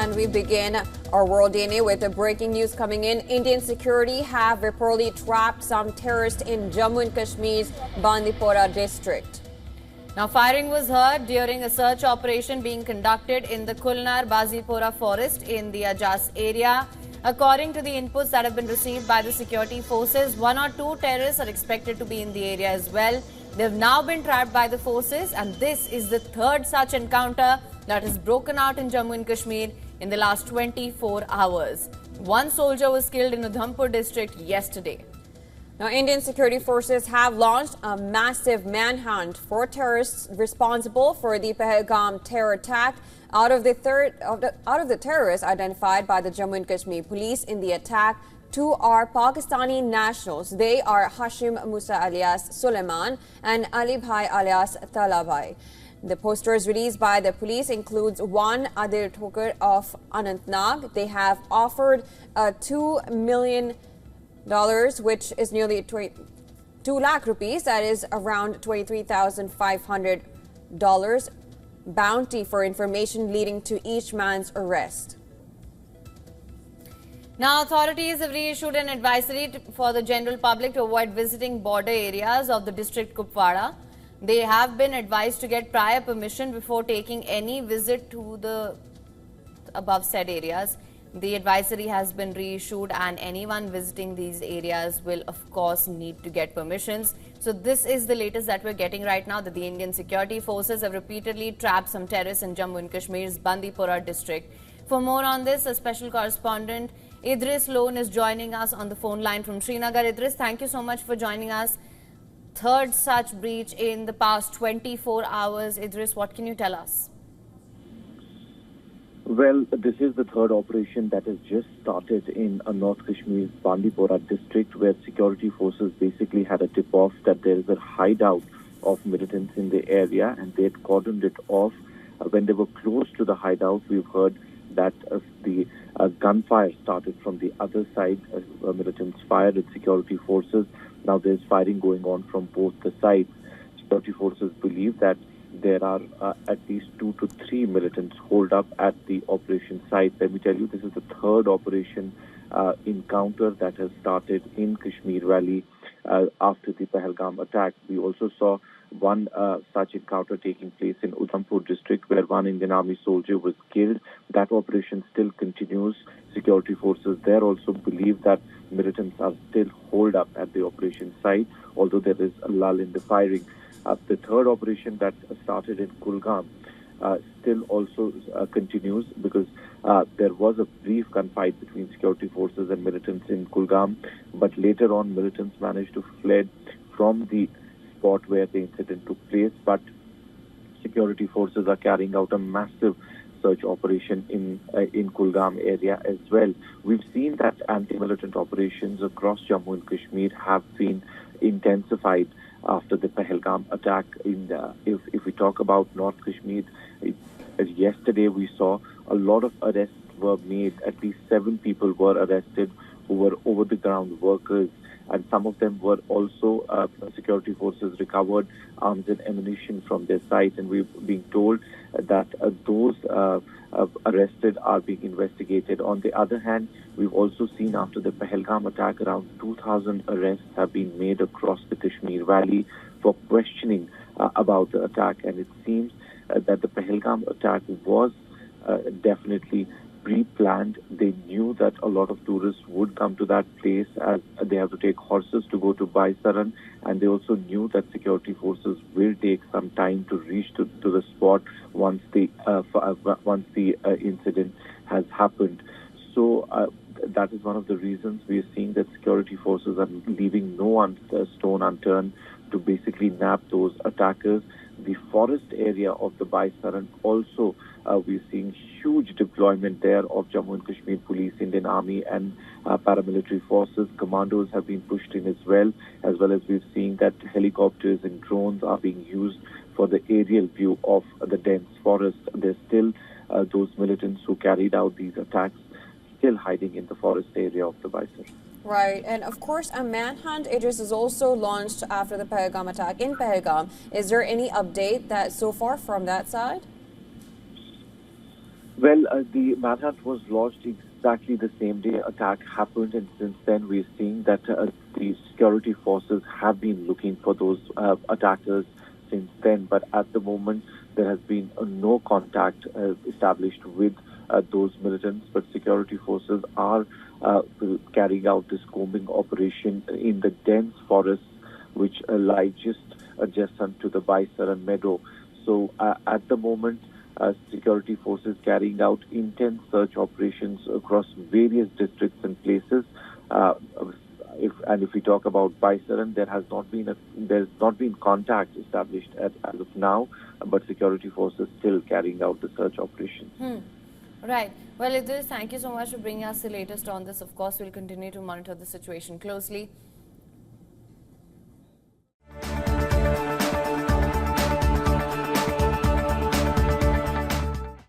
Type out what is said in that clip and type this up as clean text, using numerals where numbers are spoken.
And we begin our World DNA with the breaking news coming in. Indian security have reportedly trapped some terrorists in Jammu and Kashmir's Bandipora district. Now, firing was heard during a search operation being conducted in the Kulnar Bazipora forest in the Ajas area. According to the inputs that have been received by the security forces, 1 or 2 terrorists are expected to be in the area as well. They've now been trapped by the forces, and this is the third such encounter that has broken out in Jammu and Kashmir in the last 24 hours. 1 soldier was killed in Udhampur district yesterday. Now, Indian security forces have launched a massive manhunt for terrorists responsible for the Pahalgam terror attack. Out of the terrorists identified by the Jammu and Kashmir police in the attack, 2 are Pakistani nationals. They are Hashim Musa alias Suleiman and Ali Bhai alias Talabhai. The posters released by the police includes 1 Adir Thokar of Anantnag. They have offered $2 million, which is nearly 2 lakh rupees, that is around $23,500 bounty for information leading to each man's arrest. Now, authorities have reissued an advisory for the general public to avoid visiting border areas of the district Kupwara. They have been advised to get prior permission before taking any visit to the above said areas. The advisory has been reissued, and anyone visiting these areas will, of course, need to get permissions. So this is the latest that we're getting right now, that the Indian security forces have repeatedly trapped some terrorists in Jammu and Kashmir's Bandipora district. For more on this, a special correspondent Idris Lone is joining us on the phone line from Srinagar. Idris, thank you so much for joining us. Third such breach in the past 24 hours. Idris, what can you tell us? Well, this is the third operation that has just started in North Kashmir's Bandipora district, where security forces basically had a tip-off that there is a hideout of militants in the area, and they had cordoned it off. When they were close to the hideout, we've heard that the gunfire started from the other side. Militants fired at security forces. Now there's firing going on from both the sides. Security forces believe that there are at least 2 to 3 militants holed up at the operation site. Let me tell you, this is the third operation encounter that has started in Kashmir Valley after the Pahalgam attack. We also saw one such encounter taking place in Udhampur district, where 1 Indian Army soldier was killed. That operation still continues. Security forces there also believe that militants are still holed up at the operation site, although there is a lull in the firing. The third operation that started in Kulgam still also continues, because there was a brief gunfight between security forces and militants in Kulgam, but later on militants managed to fled from the spot where the incident took place. But security forces are carrying out a massive search operation in Kulgam area as well. We've seen that anti-militant operations across Jammu and Kashmir have been intensified after the Pahalgam attack. If we talk about North Kashmir, yesterday we saw a lot of arrests were made. At least 7 people were arrested who were over-the-ground workers, and some of them were also security forces recovered arms and ammunition from their site, and we're being told that those arrested are being investigated. On the other hand, we've also seen after the Pahalgam attack, around 2,000 arrests have been made across the Kashmir Valley for questioning about the attack, and it seems that the Pahalgam attack was definitely pre-planned. They knew that a lot of tourists would come to that place, as they have to take horses to go to Baisaran, and they also knew that security forces will take some time to reach to the spot once the incident has happened. So that is one of the reasons we are seeing that security forces are leaving no stone unturned to basically nab those attackers. The forest area of the Baisaran also, we're seeing huge deployment there of Jammu and Kashmir Police, Indian Army and paramilitary forces. Commandos have been pushed in as well as we've seen that helicopters and drones are being used for the aerial view of the dense forest. There's still those militants who carried out these attacks still hiding in the forest area of the Baisaran. Right, and of course a manhunt, Idris, is also launched after the Pahalgam attack in Pahalgam. Is there any update that so far from that side? Well, the manhunt was launched exactly the same day attack happened, and since then we're seeing that the security forces have been looking for those attackers since then. But at the moment, there has been no contact established with those militants. But security forces are carrying out this combing operation in the dense forests which lie just adjacent to the Baisaran meadow. So at the moment, security forces carrying out intense search operations across various districts and places. If we talk about Baisaran, there's not been contact established as of now, but security forces still carrying out the search operations. Right. Well, Idris, thank you so much for bringing us the latest on this. Of course, we'll continue to monitor the situation closely.